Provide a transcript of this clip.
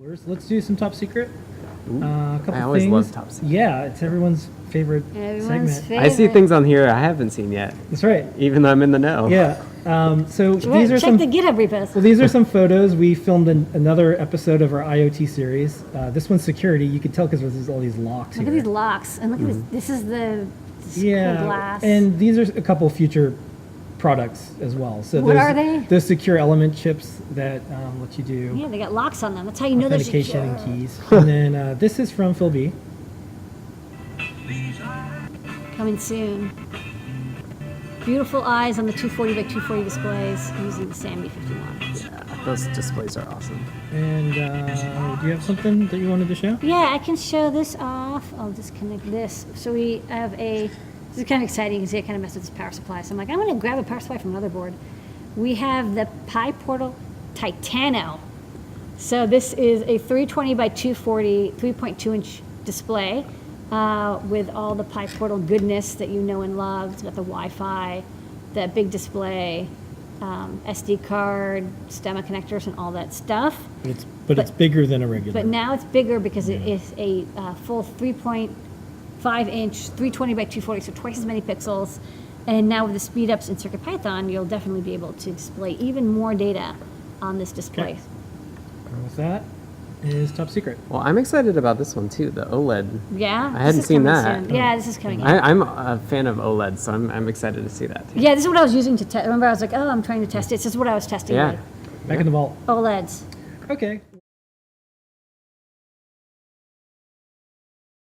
Let's do some top secret. A couple I always things. love top secret. Yeah, it's everyone's favorite Everyone's segment. I see things on here I haven't seen yet, That's right. even though I'm in the know. Yeah. So Right, these are check some. the GitHub repos. Well, these are some photos. We filmed another episode of our IoT series. This one's security. You can tell because there's all these locks Look here. at these locks, and look at this. This is the cool Yeah, glass. and these are a couple future products as well. So What those, are they? Those secure element chips that let you do yeah, they got locks on them. That's how you know they're authentication secure. and keys. And then this is from Phil B. Coming soon. Beautiful eyes on the 240 by 240 displays using the SAMD 51. Yeah, those displays are awesome. And do you have something that you wanted to show? Yeah, I can show this off. I'll disconnect this. So we have this is kind of exciting. You can see I kind of messed with this power supply. So I'm like, I'm going to grab a power supply from motherboard. We have the Pi Portal Titano. So this is a 320 by 240, 3.2 inch display with all the Pi Portal goodness that you know and love. It's got the Wi-Fi, that big display, SD card, stemma connectors, and all that stuff. But it's bigger than a regular. But now it's bigger because it is a full 3.5 inch, 320 by 240, so twice as many pixels. And now with the speed ups in CircuitPython, you'll definitely be able to display even more data on this display. Okay. And with that is top secret. Well, I'm excited about this one too, the OLED. Yeah? I hadn't This is seen coming that. soon. Yeah, this is coming in. I'm a fan of OLED, so I'm excited to see that too. Yeah, this is what I was using to test. Remember, I was like, oh, I'm trying to test it. This is what I was testing Yeah. with Back in the vault. OLEDs. Okay.